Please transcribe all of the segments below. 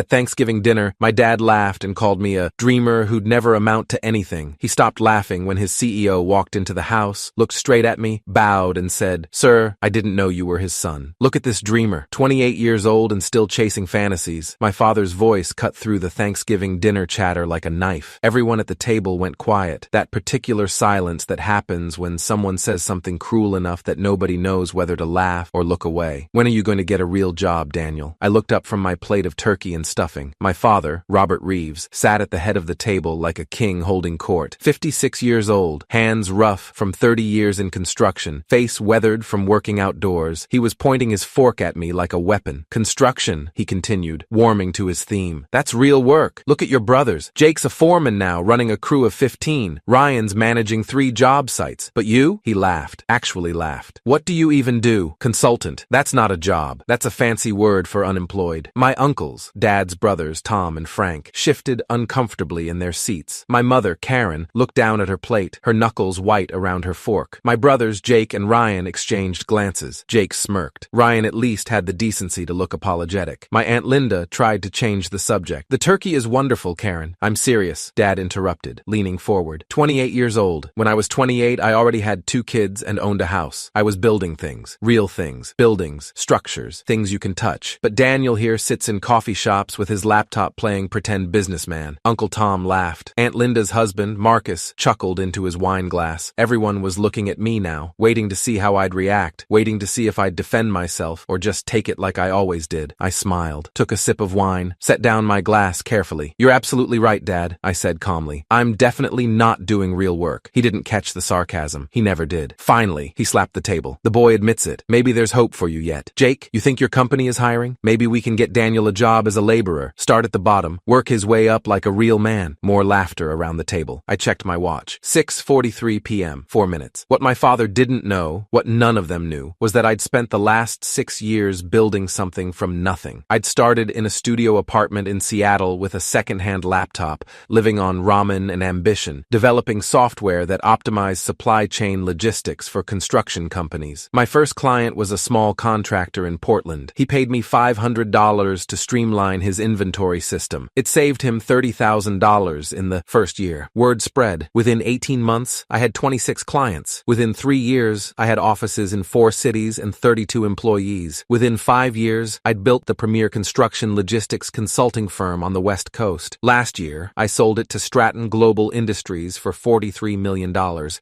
At Thanksgiving dinner, my dad laughed and called me a dreamer who'd never amount to anything. He stopped laughing when his CEO walked into the house, looked straight at me, bowed, and said, "Sir, I didn't know you were his son. Look at this dreamer, 28 years old and still chasing fantasies." My father's voice cut through the Thanksgiving dinner chatter like a knife. Everyone at the table went quiet, that particular silence that happens when someone says something cruel enough that nobody knows whether to laugh or look away. "When are you going to get a real job, Daniel?" I looked up from my plate of turkey and stuffing. My father, Robert Reeves, sat at the head of the table like a king holding court. 56 years old, hands rough from 30 years in construction, face weathered from working outdoors. He was pointing his fork at me like a weapon. "Construction," he continued, warming to his theme. "That's real work. Look at your brothers. Jake's a foreman now, running a crew of 15. Ryan's managing 3 job sites. But you?" He laughed, actually laughed. "What do you even do?" "Consultant. That's not a job. That's a fancy word for unemployed." My uncles, Dad's brothers, Tom and Frank, shifted uncomfortably in their seats. My mother, Karen, looked down at her plate, her knuckles white around her fork. My brothers, Jake and Ryan, exchanged glances. Jake smirked. Ryan at least had the decency to look apologetic. My Aunt Linda tried to change the subject. "The turkey is wonderful, Karen." "I'm serious," Dad interrupted, leaning forward. 28 years old. When I was 28, I already had 2 kids and owned a house. I was building things. Real things. Buildings. Structures. Things you can touch. But Daniel here sits in coffee shops with his laptop playing pretend businessman. Uncle Tom laughed. Aunt Linda's husband, Marcus, chuckled into his wine glass. Everyone was looking at me now, waiting to see how I'd react, waiting to see if I'd defend myself or just take it like I always did. I smiled, took a sip of wine, set down my glass carefully. "You're absolutely right, Dad," I said calmly. "I'm definitely not doing real work." He didn't catch the sarcasm. He never did. "Finally," he slapped the table. "The boy admits it. Maybe there's hope for you yet. Jake, you think your company is hiring? Maybe we can get Daniel a job as a laborer, start at the bottom, work his way up like a real man." More laughter around the table. I checked my watch. 6:43 p.m., 4 minutes. What my father didn't know, what none of them knew, was that I'd spent the last 6 years building something from nothing. I'd started in a studio apartment in Seattle with a second-hand laptop, living on ramen and ambition, developing software that optimized supply chain logistics for construction companies. My first client was a small contractor in Portland. He paid me $500 to streamline his inventory system. It saved him $30,000 in the first year. Word spread. Within 18 months, I had 26 clients. Within 3 years, I had offices in 4 cities and 32 employees. Within 5 years, I'd built the premier construction logistics consulting firm on the West Coast. Last year, I sold it to Stratton Global Industries for $43 million.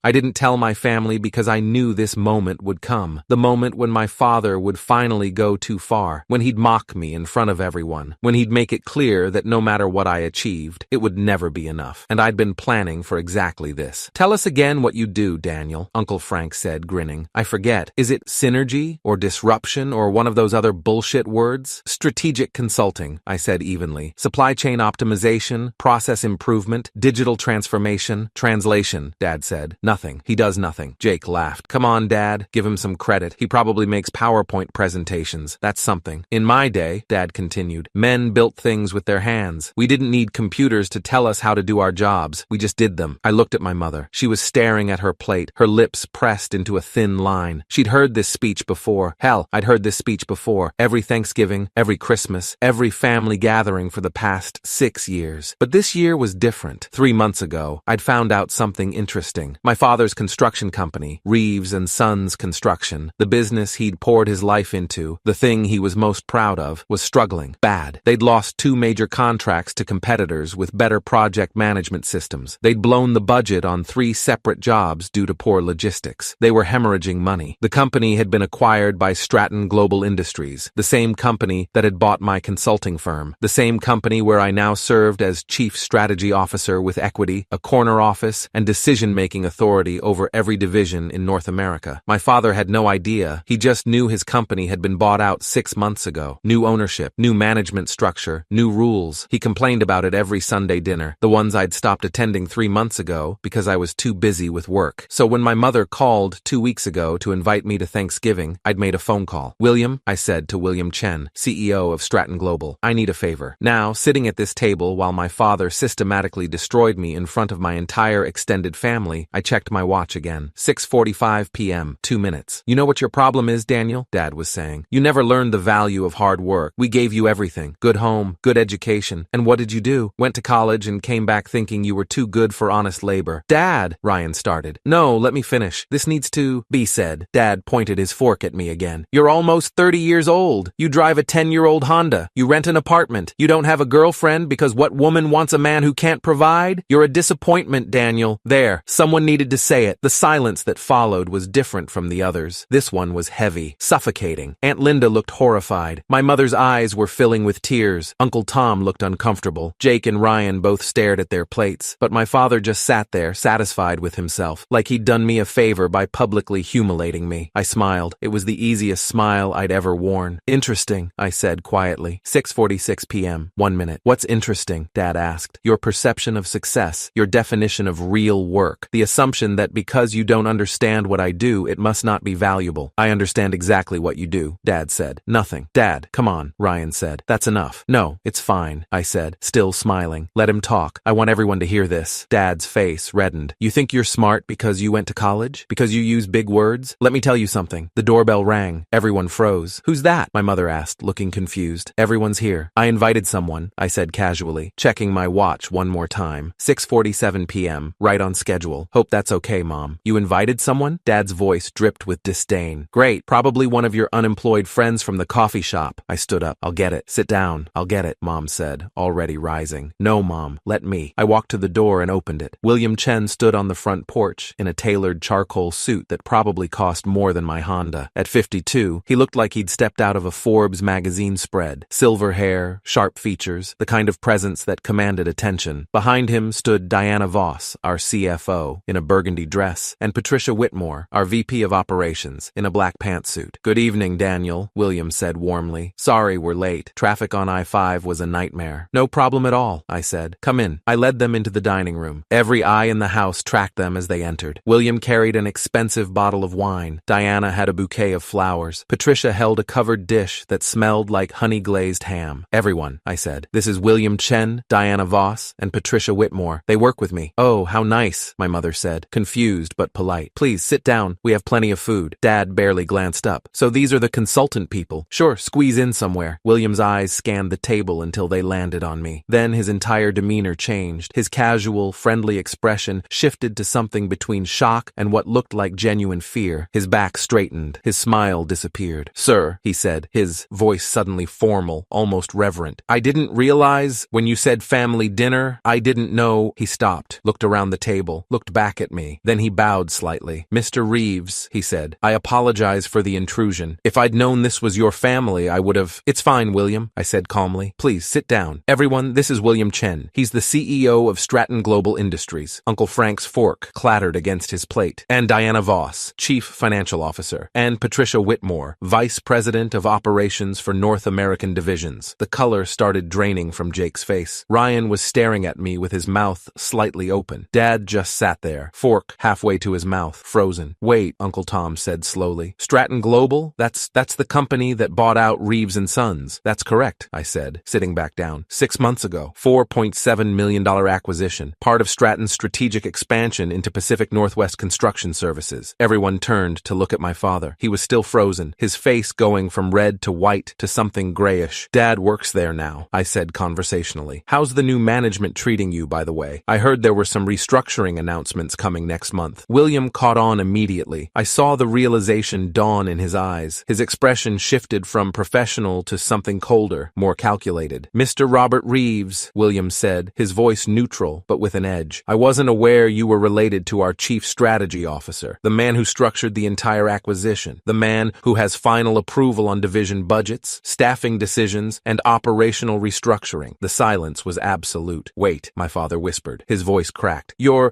I didn't tell my family because I knew this moment would come. The moment when my father would finally go too far, when he'd mock me in front of everyone, when he'd make it clear that no matter what I achieved, it would never be enough. And I'd been planning for exactly this. "Tell us again what you do, Daniel," Uncle Frank said, grinning. "I forget. Is it synergy or disruption or one of those other bullshit words?" "Strategic consulting," I said evenly. "Supply chain optimization, process improvement, digital transformation, translation," Dad said. "Nothing. He does nothing." Jake laughed. "Come on, Dad. Give him some credit. He probably makes PowerPoint presentations. That's something." "In my day," Dad continued, "men built things with their hands. We didn't need computers to tell us how to do our jobs. We just did them." I looked at my mother. She was staring at her plate, her lips pressed into a thin line. She'd heard this speech before. Hell, I'd heard this speech before. Every Thanksgiving, every Christmas, every family gathering for the past 6 years. But this year was different. 3 months ago, I'd found out something interesting. My father's construction company, Reeves and Sons Construction, the business he'd poured his life into, the thing he was most proud of, was struggling bad. They'd lost 2 major contracts to competitors with better project management systems. They'd blown the budget on 3 separate jobs due to poor logistics. They were hemorrhaging money. The company had been acquired by Stratton Global Industries, the same company that had bought my consulting firm, the same company where I now served as Chief Strategy Officer with equity, a corner office, and decision-making authority over every division in North America. My father had no idea. He just knew his company had been bought out 6 months ago. New ownership, new management structure, new rules. He complained about it every Sunday dinner, the ones I'd stopped attending 3 months ago because I was too busy with work. So when my mother called 2 weeks ago to invite me to Thanksgiving, I'd made a phone call. "William," I said to William Chen, CEO of Stratton Global, "I need a favor." Now, sitting at this table while my father systematically destroyed me in front of my entire extended family, I checked my watch again. 6:45 p.m., 2 minutes. "You know what your problem is, Daniel?" Dad was saying. "You never learned the value of hard work. We gave you everything. Good good home, good education. And what did you do? Went to college and came back thinking you were too good for honest labor. Dad, Ryan started. No, let me finish. This needs to be said. Dad pointed his fork at me again. You're almost 30 years old. You drive a 10-year-old Honda. You rent an apartment. You don't have a girlfriend because what woman wants a man who can't provide? You're a disappointment, Daniel. There, someone needed to say it. The silence that followed was different from the others. This one was heavy, suffocating. Aunt Linda looked horrified. My mother's eyes were filling with tears. Uncle Tom looked uncomfortable. Jake and Ryan both stared at their plates, but my father just sat there, satisfied with himself, like he'd done me a favor by publicly humiliating me. I smiled. It was the easiest smile I'd ever worn. Interesting, I said quietly. 6:46 p.m. 1 minute. What's interesting? Dad asked. Your perception of success, your definition of real work, the assumption that because you don't understand what I do, it must not be valuable. I understand exactly what you do, Dad said. Nothing. Dad, come on, Ryan said. That's enough. No, it's fine, I said, still smiling. Let him talk. I want everyone to hear this. Dad's face reddened. You think you're smart because you went to college? Because you use big words? Let me tell you something. The doorbell rang. Everyone froze. Who's that? My mother asked, looking confused. Everyone's here. I invited someone, I said casually, checking my watch one more time. 6:47 p.m., right on schedule. Hope that's okay, Mom. You invited someone? Dad's voice dripped with disdain. Great. Probably one of your unemployed friends from the coffee shop. I stood up. I'll get it. Sit down. I'll get it, Mom said, already rising. No, Mom. Let me. I walked to the door and opened it. William Chen stood on the front porch in a tailored charcoal suit that probably cost more than my Honda. At 52, he looked like he'd stepped out of a Forbes magazine spread. Silver hair, sharp features, the kind of presence that commanded attention. Behind him stood Diana Voss, our CFO, in a burgundy dress, and Patricia Whitmore, our VP of Operations, in a black pantsuit. Good evening, Daniel, William said warmly. Sorry we're late. Traffic on I-5 was a nightmare. No problem at all, I said. Come in. I led them into the dining room. Every eye in the house tracked them as they entered. William carried an expensive bottle of wine. Diana had a bouquet of flowers. Patricia held a covered dish that smelled like honey-glazed ham. Everyone, I said. This is William Chen, Diana Voss, and Patricia Whitmore. They work with me. Oh, how nice, my mother said, confused but polite. Please sit down. We have plenty of food. Dad barely glanced up. So these are the consultant people. Sure, squeeze in somewhere. William's eyes scanned the table until they landed on me. Then his entire demeanor changed. His casual, friendly expression shifted to something between shock and what looked like genuine fear. His back straightened. His smile disappeared. Sir, he said, his voice suddenly formal, almost reverent. I didn't realize when you said family dinner, I didn't know. He stopped, looked around the table, looked back at me. Then he bowed slightly. Mr. Reeves, he said, I apologize for the intrusion. If I'd known this was your family, I would have... It's fine, William, I said calmly. Please, sit down. Everyone, this is William Chen. He's the CEO of Stratton Global Industries. Uncle Frank's fork clattered against his plate. And Diana Voss, Chief Financial Officer. And Patricia Whitmore, Vice President of Operations for North American Divisions. The color started draining from Jake's face. Ryan was staring at me with his mouth slightly open. Dad just sat there, fork halfway to his mouth, frozen. Wait, Uncle Tom said slowly. Stratton Global? That's the company that bought out Reeves and Sons. That's correct, I said, sitting back down. 6 months ago, $4.7 million acquisition, part of Stratton's strategic expansion into Pacific Northwest Construction Services. Everyone turned to look at my father. He was still frozen, his face going from red to white to something grayish. Dad works there now, I said conversationally. How's the new management treating you, by the way? I heard there were some restructuring announcements coming next month. William caught on immediately. I saw the realization dawn in his eyes. His expression shifted from professional to something colder, more calculated. Mr. Robert Reeves, William said, his voice neutral but with an edge. I wasn't aware you were related to our chief strategy officer, the man who structured the entire acquisition, the man who has final approval on division budgets, staffing decisions, and operational restructuring. The silence was absolute. Wait, my father whispered. His voice cracked. Your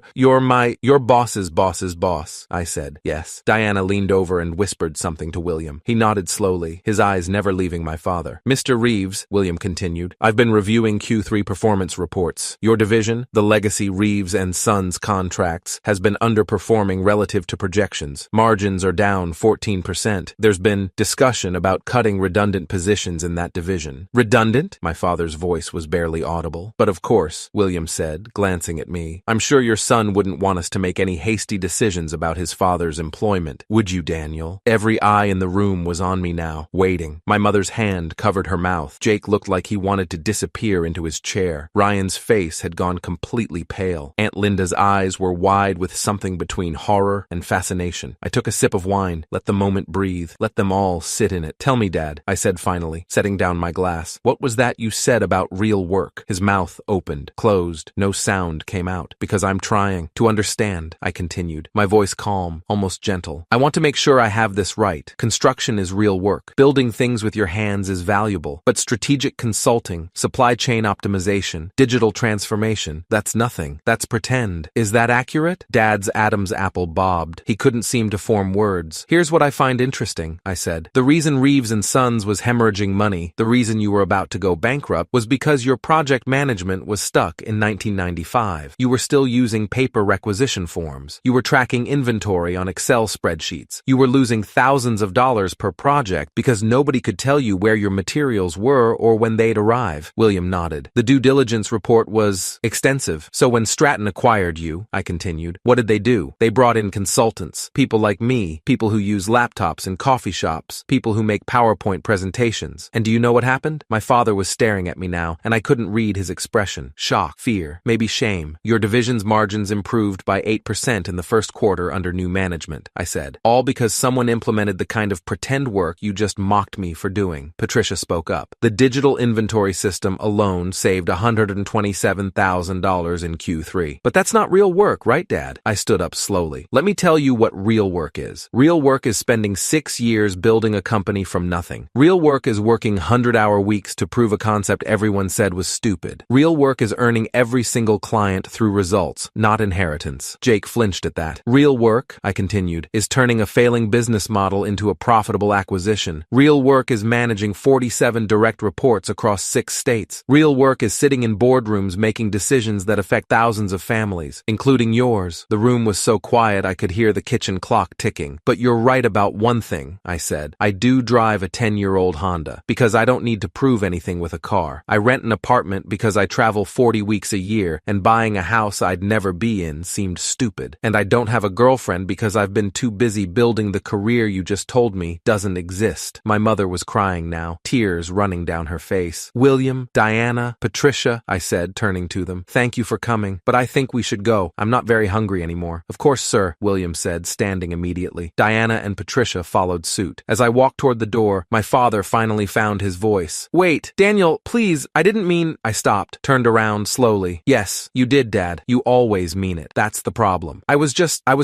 boss's boss's boss, I said. Yes. Diana leaned over and whispered something to William. He nodded slowly, his eyes never leaving my father. Mr. Reeves, William continued, I've been reviewing Q3 performance reports. Your division, the legacy Reeves and Sons contracts, has been underperforming relative to projections. Margins are down 14%. There's been discussion about cutting redundant positions in that division. Redundant? My father's voice was barely audible. But of course, William said, glancing at me, I'm sure your son wouldn't want us to make any hasty decisions about his father's employment. Would you, Daniel? Every eye in the room was on me now, waiting. My mother's hand covered her mouth. laugh. Jake looked like he wanted to disappear into his chair. Ryan's face had gone completely pale. Aunt Linda's eyes were wide with something between horror and fascination. I took a sip of wine. Let the moment breathe. Let them all sit in it. Tell me, Dad, I said finally, setting down my glass. What was that you said about real work? His mouth opened, closed. No sound came out. Because I'm trying to understand, I continued, my voice calm, almost gentle. I want to make sure I have this right. Construction is real work. Building things with your hands is valuable. But strategic consulting, supply chain optimization, digital transformation, that's nothing. That's pretend. Is that accurate? Dad's Adam's apple bobbed. He couldn't seem to form words. Here's what I find interesting, I said. The reason Reeves and Sons was hemorrhaging money, the reason you were about to go bankrupt, was because your project management was stuck in 1995. You were still using paper requisition forms. You were tracking inventory on Excel spreadsheets. You were losing thousands of dollars per project because nobody could tell you where your materials were or when they'd arrive. William nodded. The due diligence report was extensive. So when Stratton acquired you, I continued, what did they do? They brought in consultants, people like me, people who use laptops in coffee shops, people who make PowerPoint presentations. And do you know what happened? My father was staring at me now, and I couldn't read his expression. Shock, fear, maybe shame. Your division's margins improved by 8% in the first quarter under new management, I said. All because someone implemented the kind of pretend work you just mocked me for doing. Patricia spoke up. The digital inventory system alone saved $127,000 in Q3. But that's not real work, right, Dad? I stood up slowly. Let me tell you what real work is. Real work is spending 6 years building a company from nothing. Real work is working 100-hour weeks to prove a concept everyone said was stupid. Real work is earning every single client through results, not inheritance. Jake flinched at that. Real work, I continued, is turning a failing business model into a profitable acquisition. Real work is managing 47 direct reports across 6 states. Real work is sitting in boardrooms making decisions that affect thousands of families, including yours. The room was so quiet I could hear the kitchen clock ticking. But you're right about one thing, I said. I do drive a 10-year-old Honda because I don't need to prove anything with a car. I rent an apartment because I travel 40 weeks a year, and buying a house I'd never be in seemed stupid. And I don't have a girlfriend because I've been too busy building the career you just told me doesn't exist. My mother was crying now, tears running down her face. William, Diana, Patricia, I said, turning to them. Thank you for coming, but I think we should go. I'm not very hungry anymore. Of course, sir, William said, standing immediately. Diana and Patricia followed suit. As I walked toward the door, my father finally found his voice. Wait, Daniel, please, I didn't mean... I stopped, turned around slowly. Yes, you did, Dad. You always mean it. That's the problem. I was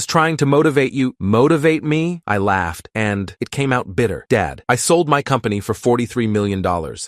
trying to motivate you. Motivate me? I laughed, and it came out bitter. Dad, I sold my company for $43 million.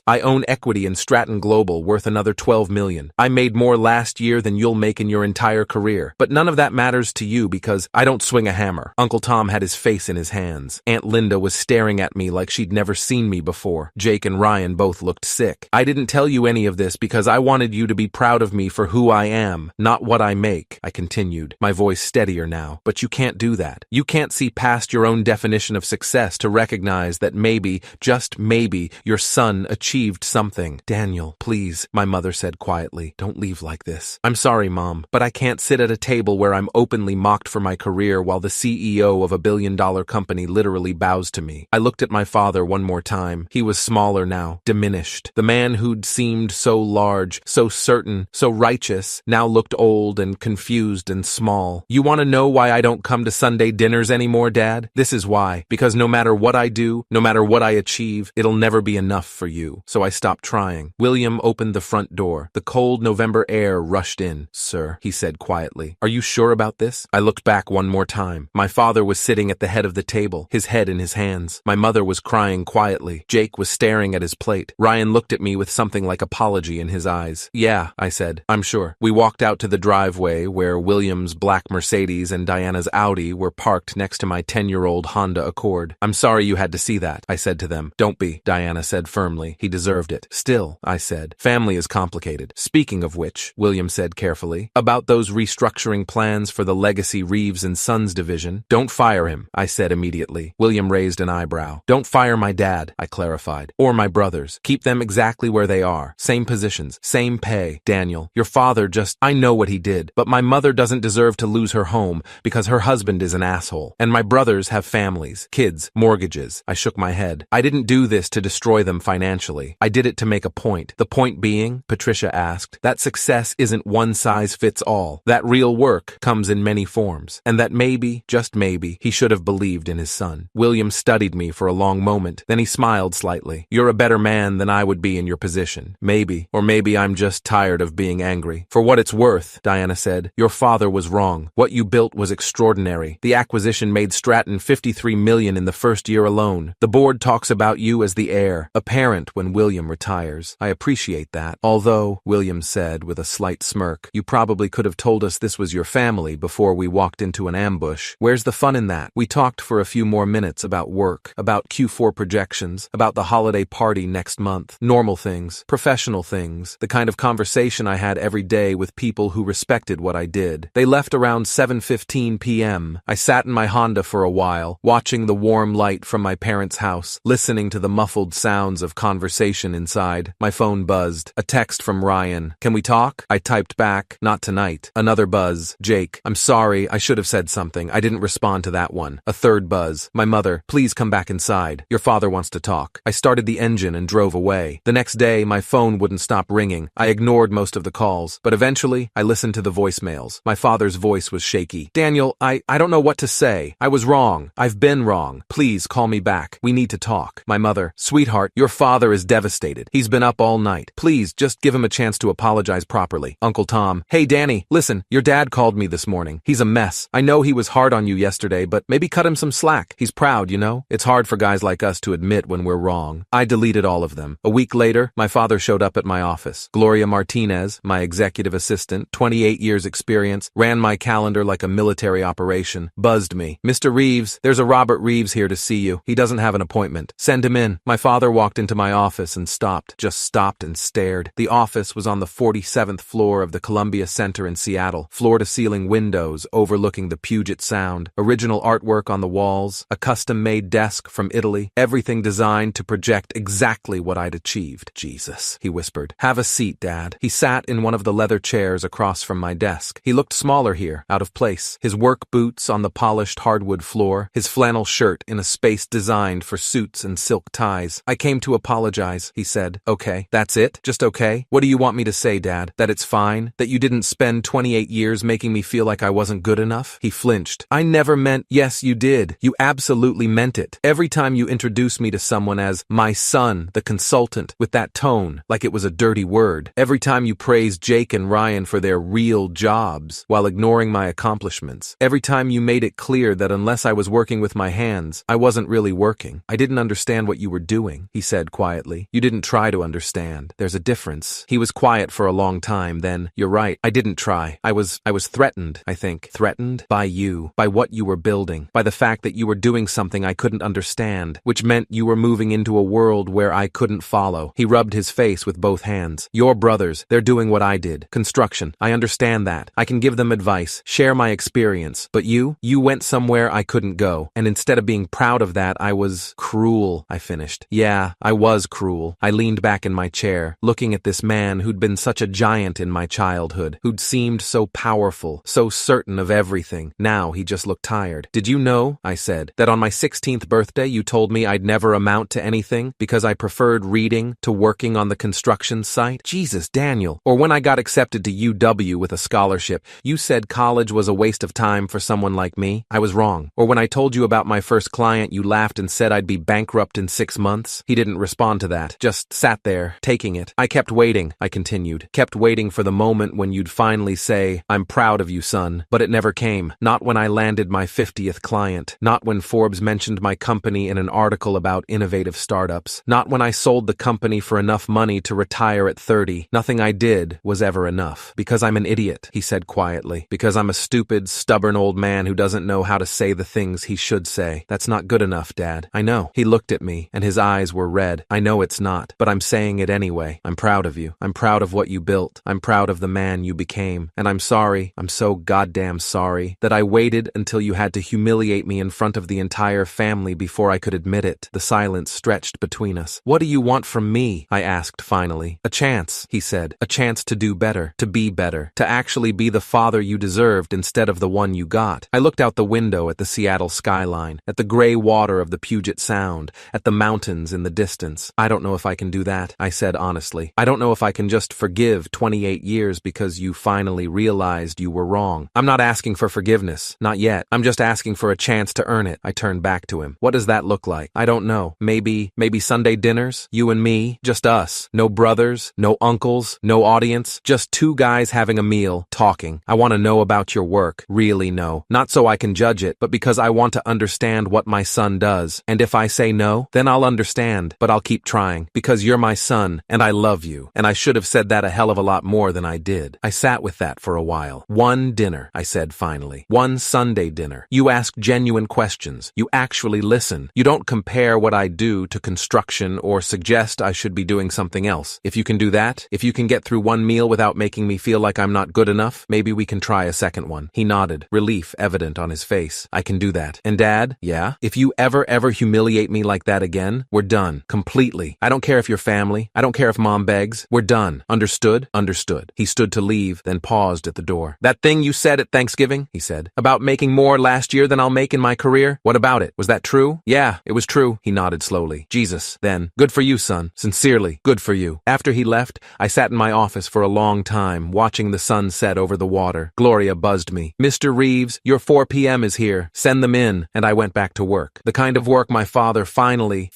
I own equity in Stratton Global worth another $12 million. I made more last year than you'll make in your entire career. But none of that matters to you because I don't swing a hammer. Uncle Tom had his face in his hands. Aunt Linda was staring at me like she'd never seen me before. Jake and Ryan both looked sick. I didn't tell you any of this because I wanted you to be proud of me for who I am, not what I make, I continued, my voice steadier now. But you can't do that. You can't see past your own definition of success to recognize that maybe, just maybe, your son achieved something. Daniel, please, my mother said quietly, don't leave like this. I'm sorry, Mom, but I can't sit at a table where I'm openly mocked for my career while the CEO of a billion-dollar company literally bows to me. I looked at my father one more time. He was smaller now, diminished. The man who'd seemed so large, so certain, so righteous, now looked old and confused and small. You want to know why I don't come to Sunday dinners anymore, Dad? This is why. Because no matter what I do, no matter what I achieve, it'll never be enough for you. So I stopped trying. William opened the front door. The cold November air rushed in. Sir, he said quietly, are you sure about this? I looked back one more time. My father was sitting at the head of the table, his head in his hands. My mother was crying quietly. Jake was staring at his plate. Ryan looked at me with something like apology in his eyes. Yeah, I said, I'm sure. We walked out to the driveway where William's black Mercedes and Diana's Audi were parked next to my 10-year-old Honda Accord. I'm sorry you had to see that, I said to them. Don't be, Diana said firmly. He deserved it. Still, I said, family is complicated. Speaking of which, William said carefully, about those restructuring plans for the legacy Reeves and Sons division, don't fire him, I said immediately. William raised an eyebrow. Don't fire my dad, I clarified, or my brothers. Keep them exactly where they are. Same positions, same pay. Daniel, your father I know what he did, but my mother doesn't deserve to lose her home because her husband is an asshole. And my brothers have families, kids, mortgages. I shook my head. I didn't do this to destroy them financially. financially. I did it to make a point. The point being, Patricia asked, that success isn't one size fits all. That real work comes in many forms. And that maybe, just maybe, he should have believed in his son. William studied me for a long moment. Then he smiled slightly. You're a better man than I would be in your position. Maybe. Or maybe I'm just tired of being angry. For what it's worth, Diana said, your father was wrong. What you built was extraordinary. The acquisition made Stratton $53 million in the first year alone. The board talks about you as the heir, a parent when William retires. I appreciate that. Although, William said with a slight smirk, you probably could have told us this was your family before we walked into an ambush. Where's the fun in that? We talked for a few more minutes about work, about Q4 projections, about the holiday party next month, normal things, professional things, the kind of conversation I had every day with people who respected what I did. They left around 7:15 p.m. I sat in my Honda for a while, watching the warm light from my parents' house, listening to the muffled sounds of conversation inside. My phone buzzed. A text from Ryan. Can we talk? I typed back, not tonight. Another buzz. Jake, I'm sorry, I should have said something. I didn't respond to that one. A third buzz. My mother, please come back inside. Your father wants to talk. I started the engine and drove away. The next day, my phone wouldn't stop ringing. I ignored most of the calls, but eventually, I listened to the voicemails. My father's voice was shaky. Daniel, I don't know what to say. I was wrong. I've been wrong. Please call me back. We need to talk. My mother, sweetheart, your father is devastated. He's been up all night. Please, just give him a chance to apologize properly. Uncle Tom, hey Danny, listen, your dad called me this morning. He's a mess. I know he was hard on you yesterday, but maybe cut him some slack. He's proud, you know? It's hard for guys like us to admit when we're wrong. I deleted all of them. A week later, my father showed up at my office. Gloria Martinez, my executive assistant, 28 years experience, ran my calendar like a military operation, buzzed me. Mr. Reeves, there's a Robert Reeves here to see you. He doesn't have an appointment. Send him in. My father walked into my office and stopped, just stopped and stared. The office was on the 47th floor of the Columbia Center in Seattle, floor-to-ceiling windows overlooking the Puget Sound, original artwork on the walls, a custom-made desk from Italy, everything designed to project exactly what I'd achieved. Jesus, he whispered. Have a seat, Dad. He sat in one of the leather chairs across from my desk. He looked smaller here, out of place, his work boots on the polished hardwood floor, his flannel shirt in a space designed for suits and silk ties. I came to apologize, he said. Okay, that's it? Just okay? What do you want me to say, Dad? That it's fine? That you didn't spend 28 years making me feel like I wasn't good enough? He flinched. I never meant— Yes, you did. You absolutely meant it. Every time you introduce me to someone as my son, the consultant, with that tone, like it was a dirty word. Every time you praised Jake and Ryan for their real jobs, while ignoring my accomplishments. Every time you made it clear that unless I was working with my hands, I wasn't really working. I didn't understand what you were doing, he said quietly. You didn't try to understand. There's a difference. He was quiet for a long time, then, you're right, I didn't try. I was threatened, I think. Threatened? By you. By what you were building. By the fact that you were doing something I couldn't understand, which meant you were moving into a world where I couldn't follow. He rubbed his face with both hands. Your brothers, they're doing what I did. Construction. I understand that. I can give them advice, share my experience. But you went somewhere I couldn't go. And instead of being proud of that, I was cruel, I finished. Yeah, I was cruel. I leaned back in my chair, looking at this man who'd been such a giant in my childhood, who'd seemed so powerful, so certain of everything. Now he just looked tired. Did you know, I said, that on my 16th birthday you told me I'd never amount to anything because I preferred reading to working on the construction site? Jesus, Daniel. Or when I got accepted to UW with a scholarship, you said college was a waste of time for someone like me. I was wrong. Or when I told you about my first client, you laughed and said I'd be bankrupt in 6 months. He didn't respond to that, just sat there, taking it. I kept waiting, I continued. Kept waiting for the moment when you'd finally say, I'm proud of you, son. But it never came. Not when I landed my 50th client. Not when Forbes mentioned my company in an article about innovative startups. Not when I sold the company for enough money to retire at 30. Nothing I did was ever enough. Because I'm an idiot, he said quietly. Because I'm a stupid, stubborn old man who doesn't know how to say the things he should say. That's not good enough, Dad. I know. He looked at me, and his eyes were red. I know it's not, but I'm saying it anyway. I'm proud of you. I'm proud of what you built. I'm proud of the man you became. And I'm sorry, I'm so goddamn sorry, that I waited until you had to humiliate me in front of the entire family before I could admit it. The silence stretched between us. What do you want from me? I asked finally. A chance, he said. A chance to do better, to be better, to actually be the father you deserved instead of the one you got. I looked out the window at the Seattle skyline, at the gray water of the Puget Sound, at the mountains in the distance. silence. I don't know if I can do that, I said honestly. I don't know if I can just forgive 28 years because you finally realized you were wrong. I'm not asking for forgiveness, not yet. I'm just asking for a chance to earn it. I turned back to him. What does that look like? I don't know. Maybe Sunday dinners? You and me? Just us. No brothers, no uncles, no audience. Just two guys having a meal, talking. I want to know about your work. Really know. Not so I can judge it, but because I want to understand what my son does. And if I say no, then I'll understand, but I'll keep trying. Because you're my son, and I love you. And I should have said that a hell of a lot more than I did. I sat with that for a while. One dinner, I said finally. One Sunday dinner. You ask genuine questions. You actually listen. You don't compare what I do to construction or suggest I should be doing something else. If you can do that, if you can get through one meal without making me feel like I'm not good enough, maybe we can try a second one. He nodded, relief evident on his face. I can do that. And Dad? Yeah? If you ever humiliate me like that again, we're done. Completely. I don't care if you're family. I don't care if Mom begs. We're done. Understood? Understood. He stood to leave, then paused at the door. That thing you said at Thanksgiving, he said, about making more last year than I'll make in my career? What about it? Was that true? Yeah, it was true. He nodded slowly. Jesus, then. Good for you, son. Sincerely, good for you. After he left, I sat in my office for a long time, watching the sun set over the water. Gloria buzzed me. Mr. Reeves, your 4 p.m. is here. Send them in. And I went back to work. The kind of work my father finally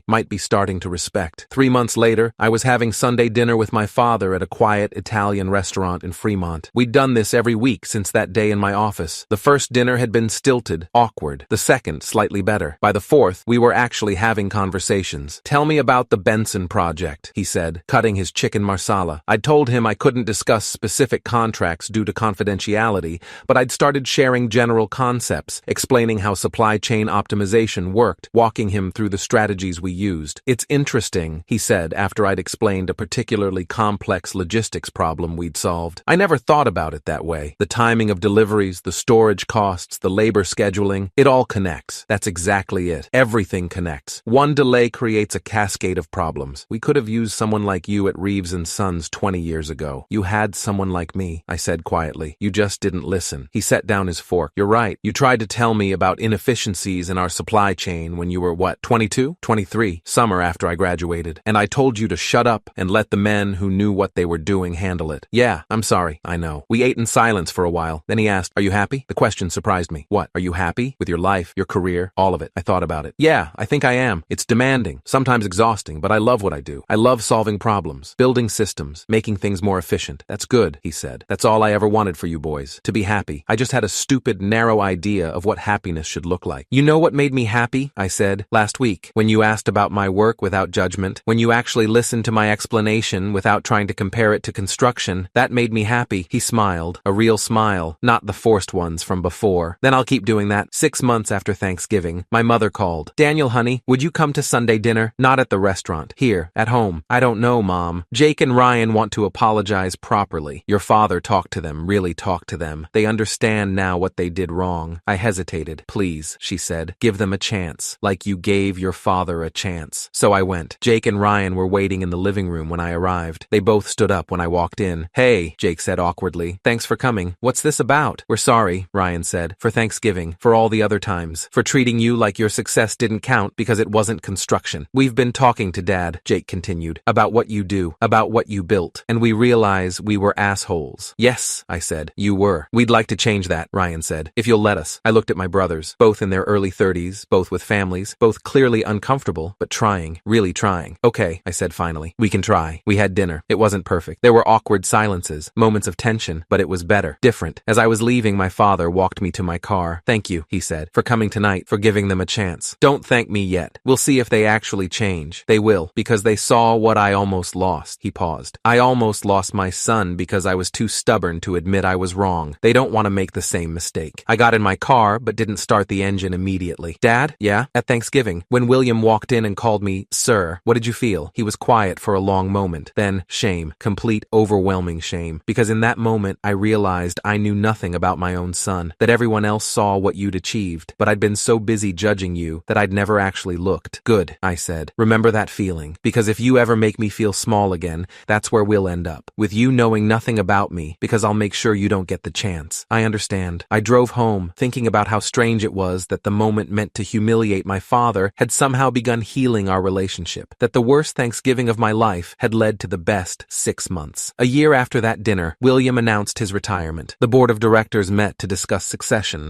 might be starting to respect. 3 months later, I was having Sunday dinner with my father at a quiet Italian restaurant in Fremont. We'd done this every week since that day in my office. The first dinner had been stilted, awkward. The second, slightly better. By the fourth, we were actually having conversations. Tell me about the Benson project, he said, cutting his chicken marsala. I'd told him I couldn't discuss specific contracts due to confidentiality, but I'd started sharing general concepts, explaining how supply chain optimization worked, walking him through the strategies we used. It's interesting, he said after I'd explained a particularly complex logistics problem we'd solved. I never thought about it that way. The timing of deliveries, the storage costs, the labor scheduling, it all connects. That's exactly it. Everything connects. One delay creates a cascade of problems. We could have used someone like you at Reeves and Sons 20 years ago. You had someone like me, I said quietly. You just didn't listen. He set down his fork. You're right. You tried to tell me about inefficiencies in our supply chain when you were, 22? 23, summer after I graduated. And I told you to shut up and let the men who knew what they were doing handle it. Yeah, I'm sorry. I know. We ate in silence for a while. Then he asked, are you happy? The question surprised me. What? Are you happy with your life, your career, all of it? I thought about it. Yeah, I think I am. It's demanding, sometimes exhausting, but I love what I do. I love solving problems, building systems, making things more efficient. That's good, he said. That's all I ever wanted for you boys, to be happy. I just had a stupid, narrow idea of what happiness should look like. You know what made me happy? I said, last week, when you asked about my work without judgment, when you actually listened to my explanation without trying to compare it to construction, that made me happy. He smiled, a real smile, not the forced ones from before. Then I'll keep doing that. 6 months after Thanksgiving, my mother called. Daniel, honey, would you come to Sunday dinner? Not at the restaurant. Here, at home. I don't know, Mom. Jake and Ryan want to apologize properly. Your father talked to them, really talked to them. They understand now what they did wrong. I hesitated. Please, she said, give them a chance, like you gave your father a chance. So I went. Jake and Ryan were waiting in the living room when I arrived. They both stood up when I walked in. Hey, Jake said awkwardly. Thanks for coming. What's this about? We're sorry, Ryan said, for Thanksgiving, for all the other times, for treating you like your success didn't count because it wasn't construction. We've been talking to Dad, Jake continued, about what you do, about what you built, and we realize we were assholes. Yes, I said, you were. We'd like to change that, Ryan said, if you'll let us. I looked at my brothers, both in their early 30s, both with families, both clearly uncomfortable, but trying, really trying. Okay, I said finally. We can try. We had dinner. It wasn't perfect. There were awkward silences, moments of tension, but it was better, different. As I was leaving, my father walked me to my car. Thank you, he said, for coming tonight, for giving them a chance. Don't thank me yet. We'll see if they actually change. They will, because they saw what I almost lost. He paused. I almost lost my son because I was too stubborn to admit I was wrong. They don't want to make the same mistake. I got in my car, but didn't start the engine immediately. Dad? Yeah? At Thanksgiving, when William walked in and called me, sir, what did you feel? He was quiet for a long moment. Then, shame. Complete, overwhelming shame. Because in that moment, I realized I knew nothing about my own son, that everyone else saw what you'd achieved, but I'd been so busy judging you that I'd never actually looked. Good, I said. Remember that feeling, because if you ever make me feel small again, that's where we'll end up. With you knowing nothing about me, because I'll make sure you don't get the chance. I understand. I drove home, thinking about how strange it was that the moment meant to humiliate my father had somehow begun healing our relationship, that the worst Thanksgiving of my life had led to the best 6 months. A year after that dinner, William announced his retirement. The board of directors met to discuss succession.